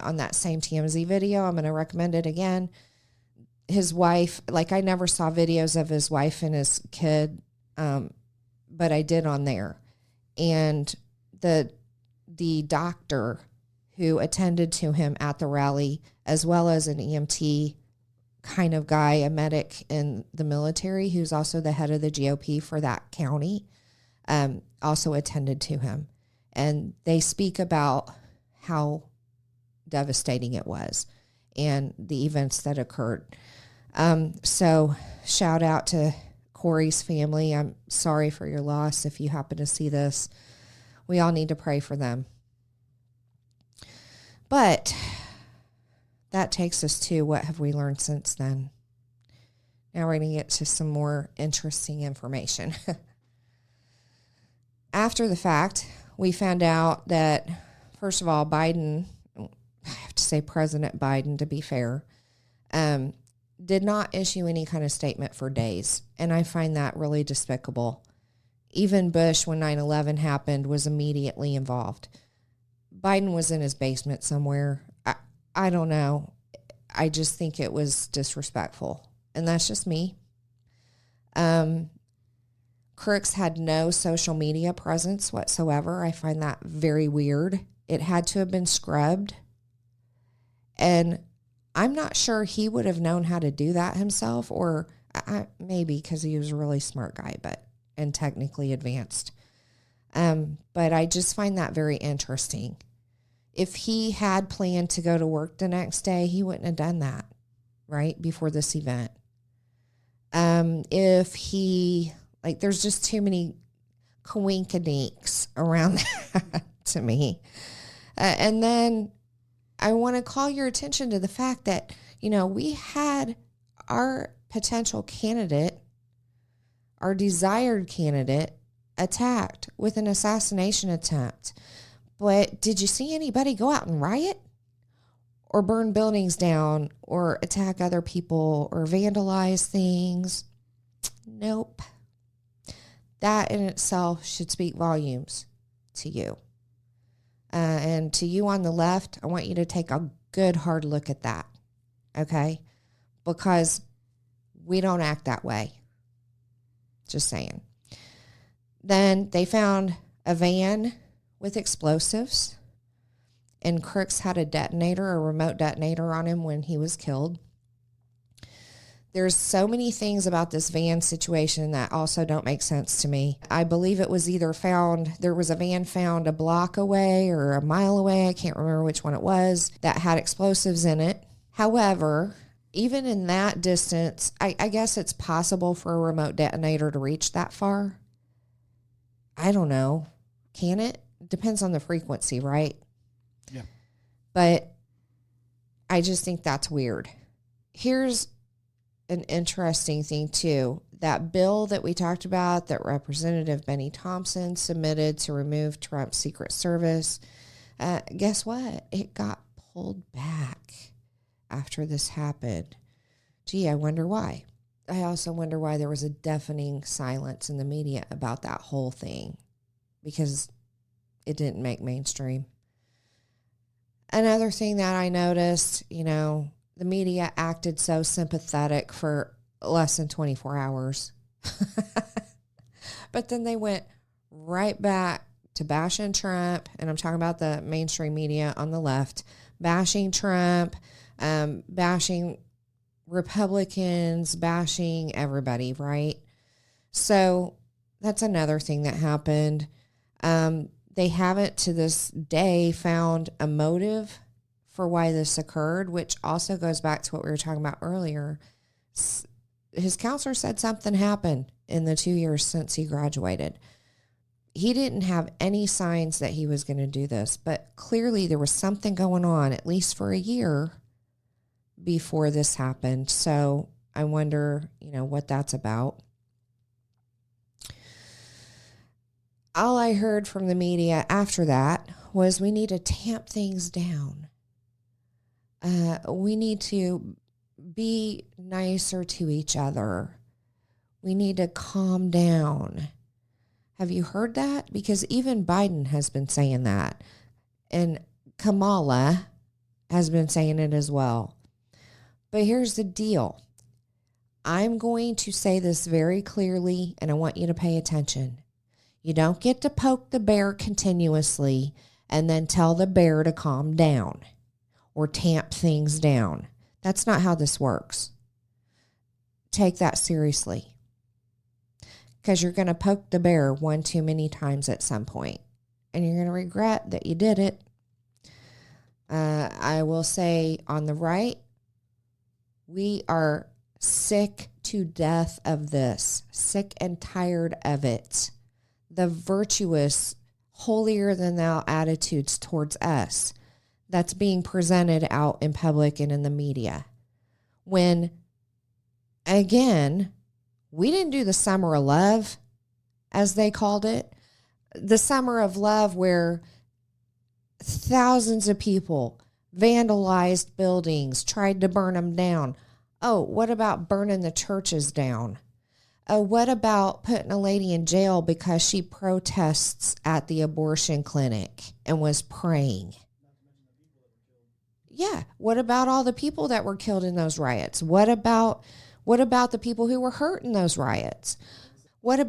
On that same TMZ video, I'm going to recommend it again. His wife, I never saw videos of his wife and his kid, but I did on there. And the doctor who attended to him at the rally, as well as an EMT kind of guy, a medic in the military who's also the head of the GOP for that county, also attended to him. And they speak about how devastating it was and the events that occurred. So shout out to Corey's family. I'm sorry for your loss. If you happen to see this, we all need to pray for them. But that takes us to what have we learned since then? Now we're going to get to some more interesting information. After the fact, we found out that, first of all, Biden, I have to say President Biden to be fair, did not issue any kind of statement for days. And I find that really despicable. Even Bush, when 9/11 happened, was immediately involved. Biden was in his basement somewhere. I don't know. I just think it was disrespectful. And that's just me. Crooks had no social media presence whatsoever. I find that very weird. It had to have been scrubbed. And I'm not sure he would have known how to do that himself, or maybe because he was a really smart guy, and technically advanced. But I just find that very interesting. If he had planned to go to work the next day, he wouldn't have done that, right, before this event. If he, there's just too many coinkydinks around that to me. And then I want to call your attention to the fact that, we had our potential candidate, our desired candidate, attacked with an assassination attempt. But did you see anybody go out and riot or burn buildings down or attack other people or vandalize things? Nope. That in itself should speak volumes to you. And to you on the left, I want you to take a good hard look at that, okay? Because we don't act that way. Just saying. Then they found a van with explosives, and Crooks had a detonator, a remote detonator on him when he was killed. There's so many things about this van situation that also don't make sense to me. I believe it was either there was a van found a block away or a mile away, I can't remember which one it was, that had explosives in it. However, even in that distance, I guess it's possible for a remote detonator to reach that far. I don't know. Can it? Depends on the frequency, right? Yeah. But I just think that's weird. Here's an interesting thing, too. That bill that we talked about that Representative Benny Thompson submitted to remove Trump's Secret Service, guess what? It got pulled back after this happened. Gee, I wonder why. I also wonder why there was a deafening silence in the media about that whole thing, because it didn't make mainstream. Another thing that I noticed, the media acted so sympathetic for less than 24 hours. But then they went right back to bashing Trump, and I'm talking about the mainstream media on the left, bashing Trump, bashing Republicans, bashing everybody, right? So that's another thing that happened. They haven't to this day found a motive for why this occurred, which also goes back to what we were talking about earlier. His counselor said something happened in the 2 years since he graduated. He didn't have any signs that he was going to do this, but clearly there was something going on, at least for a year before this happened. So I wonder, what that's about. All I heard from the media after that was we need to tamp things down. We need to be nicer to each other. We need to calm down. Have you heard that? Because even Biden has been saying that. And Kamala has been saying it as well. But here's the deal. I'm going to say this very clearly, and I want you to pay attention. You don't get to poke the bear continuously and then tell the bear to calm down or tamp things down. That's not how this works. take that seriously, because you're going to poke the bear one too many times at some point, and you're going to regret that you did it. I will say on the right, we are sick to death of this, sick and tired of it. The virtuous, holier than thou attitudes towards us that's being presented out in public and in the media. When, again, we didn't do the summer of love, as they called it. The summer of love where thousands of people vandalized buildings, tried to burn them down. Oh, what about burning the churches down? Oh, what about putting a lady in jail because she protests at the abortion clinic and was praying? Yeah. What about all the people that were killed in those riots? What about the people who were hurt in those riots? What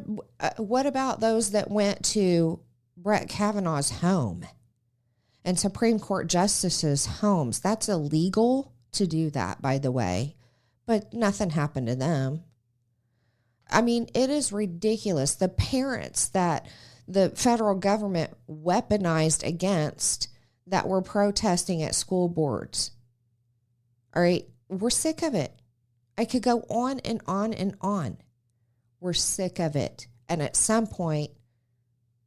about those that went to Brett Kavanaugh's home and Supreme Court justices' homes? That's illegal to do that, by the way, but nothing happened to them. I mean, it is ridiculous. The parents that the federal government weaponized against that were protesting at school boards. All right, we're sick of it. I could go on and on and on. We're sick of it. And at some point,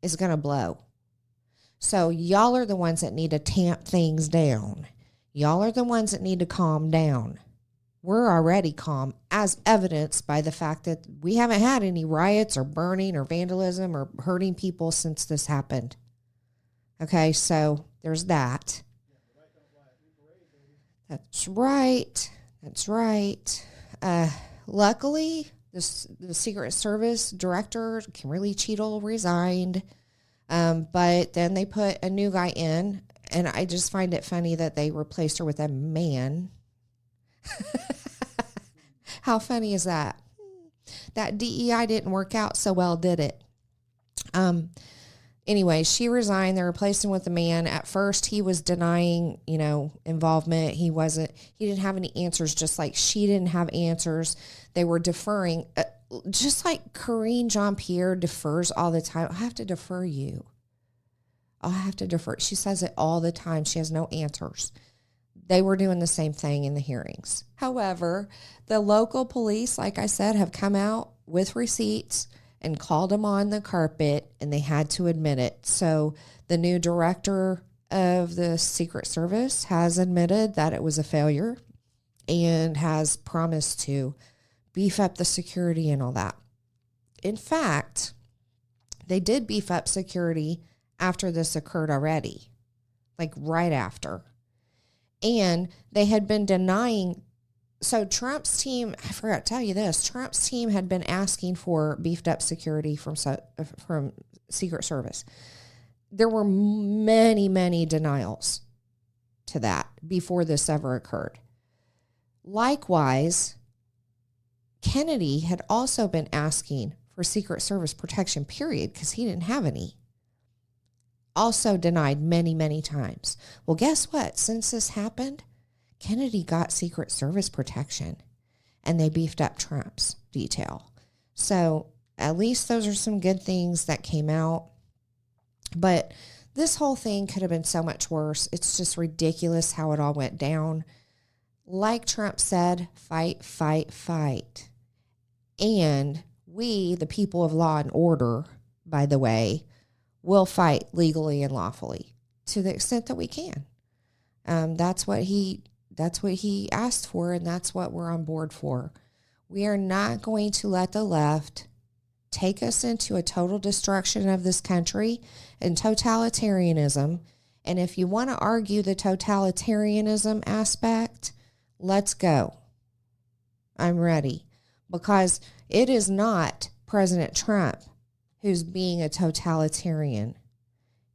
it's going to blow. So y'all are the ones that need to tamp things down. Y'all are the ones that need to calm down. We're already calm, as evidenced by the fact that we haven't had any riots or burning or vandalism or hurting people since this happened. Okay, so there's that. That's right. That's right. Luckily, the Secret Service director, Kimberly Cheadle, resigned. But then they put a new guy in, and I just find it funny that they replaced her with a man. How funny is that? That DEI didn't work out so well, did it? Anyway, she resigned. They replaced him with a man. At first, he was denying, involvement. He didn't have any answers, just like she didn't have answers. They were deferring, just like Karine Jean-Pierre defers all the time. I have to defer you. I have to defer. She says it all the time. She has no answers. They were doing the same thing in the hearings. However, the local police, like I said, have come out with receipts and called them on the carpet, and they had to admit it. So the new director of the Secret Service has admitted that it was a failure and has promised to beef up the security and all that. In fact, they did beef up security after this occurred already, like right after. And they had been denying. So Trump's team, I forgot to tell you this, Trump's team had been asking for beefed up security from Secret Service. There were many, many denials to that before this ever occurred. Likewise, Kennedy had also been asking for Secret Service protection, period, because he didn't have any. Also denied many, many times. Well, guess what? Since this happened, Kennedy got Secret Service protection, and they beefed up Trump's detail. So at least those are some good things that came out. But this whole thing could have been so much worse. It's just ridiculous how it all went down. Like Trump said, fight, fight, fight. And we, the people of law and order, by the way, will fight legally and lawfully to the extent that we can. That's what he asked for, and that's what we're on board for. We are not going to let the left take us into a total destruction of this country and totalitarianism. And if you want to argue the totalitarianism aspect, let's go. I'm ready. Because it is not President Trump who's being a totalitarian.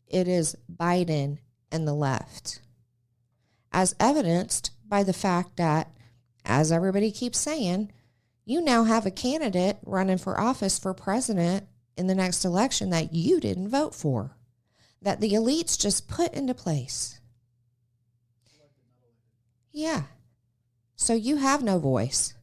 It is Biden and the left. As evidenced by the fact that, as everybody keeps saying, you now have a candidate running for office for president in the next election that you didn't vote for, that the elites just put into place. Yeah. So you have no voice.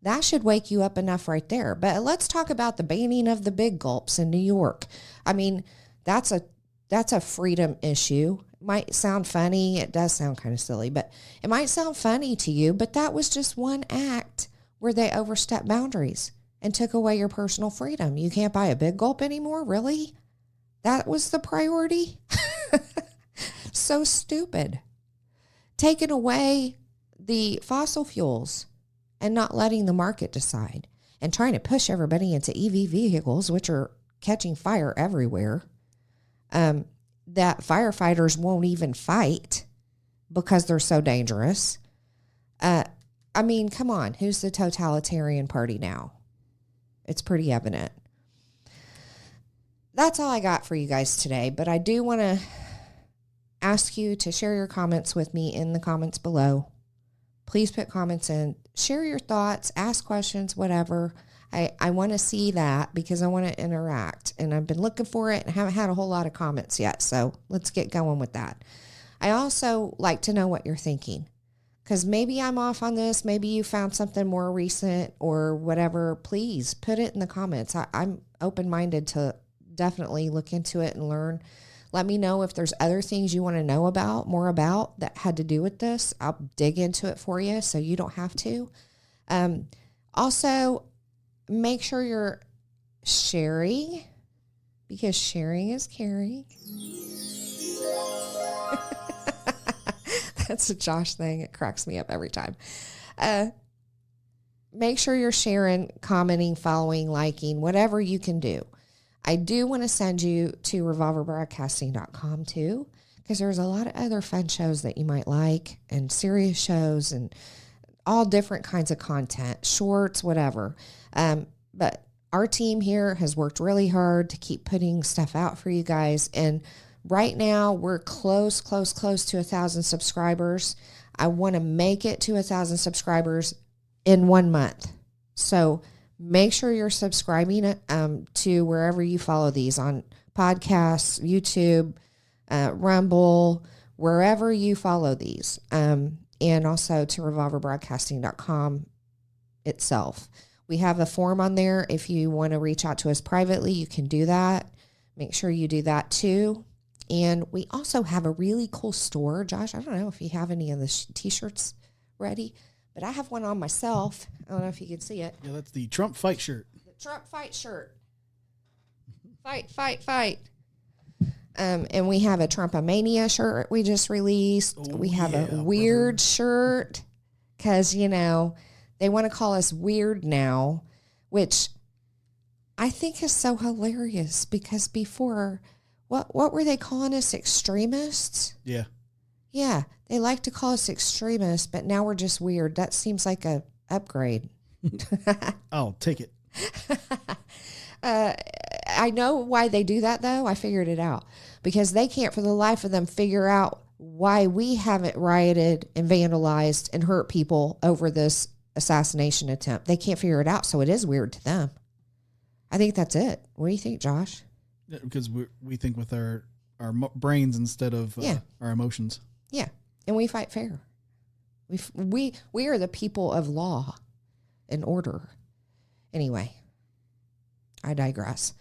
That should wake you up enough right there. But let's talk about the banning of the big gulps in New York. I mean, that's a freedom issue. Might sound funny. It does sound kind of silly, but it might sound funny to you, but that was just one act where they overstepped boundaries and took away your personal freedom. You can't buy a big gulp anymore? Really? That was the priority? So stupid. Taking away the fossil fuels and not letting the market decide and trying to push everybody into EV vehicles, which are catching fire everywhere. That firefighters won't even fight because they're so dangerous. I mean, come on, who's the totalitarian party now? It's pretty evident. That's all I got for you guys today, but I do want to ask you to share your comments with me in the comments below. Please put comments in, share your thoughts, ask questions, whatever. I want to see that because I want to interact, and I've been looking for it and haven't had a whole lot of comments yet. So let's get going with that. I also like to know what you're thinking, because maybe I'm off on this. Maybe you found something more recent or whatever. Please put it in the comments. I'm open-minded to definitely look into it and learn. Let me know if there's other things you want to know about, more about that had to do with this. I'll dig into it for you so you don't have to. Also, make sure you're sharing, because sharing is caring. That's a Josh thing. It cracks me up every time. Make sure you're sharing, commenting, following, liking, whatever you can do. I do want to send you to revolverbroadcasting.com too, because there's a lot of other fun shows that you might like, and serious shows, and all different kinds of content, shorts, whatever. But our team here has worked really hard to keep putting stuff out for you guys. And right now we're close to 1,000 subscribers. I want to make it to 1,000 subscribers in 1 month. So make sure you're subscribing to wherever you follow these, on podcasts, YouTube, Rumble, wherever you follow these. And also to revolverbroadcasting.com itself. We have a form on there. If you want to reach out to us privately, you can do that. Make sure you do that too. And we also have a really cool store. Josh, I don't know if you have any of the t-shirts ready, but I have one on myself. I don't know if you can see it. Yeah, that's the Trump fight shirt. The Trump fight shirt. Fight. And we have a Trumpomania shirt we just released. We have a weird shirt because, you know, they want to call us weird now, which I think is so hilarious because before, what were they calling us? Extremists? Yeah. Yeah, they like to call us extremists, but now we're just weird. That seems like a upgrade. I'll take it. I know why they do that, though. I figured it out. Because they can't for the life of them figure out why we haven't rioted and vandalized and hurt people over this assassination attempt. They can't figure it out, so it is weird to them. I think that's it. What do you think, Josh? Yeah, because we think with our brains instead of our emotions. Yeah, and we fight fair. We are the people of law and order. Anyway, I digress.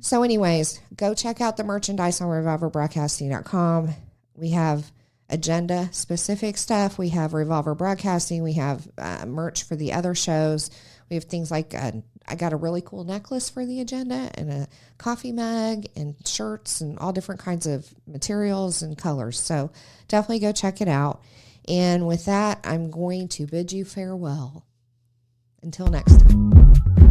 So anyways, go check out the merchandise on revolverbroadcasting.com. We have agenda-specific stuff. We have Revolver Broadcasting. We have merch for the other shows. We have things like I got a really cool necklace for the agenda and a coffee mug and shirts and all different kinds of materials and colors. So definitely go check it out. And with that, I'm going to bid you farewell. Until next time.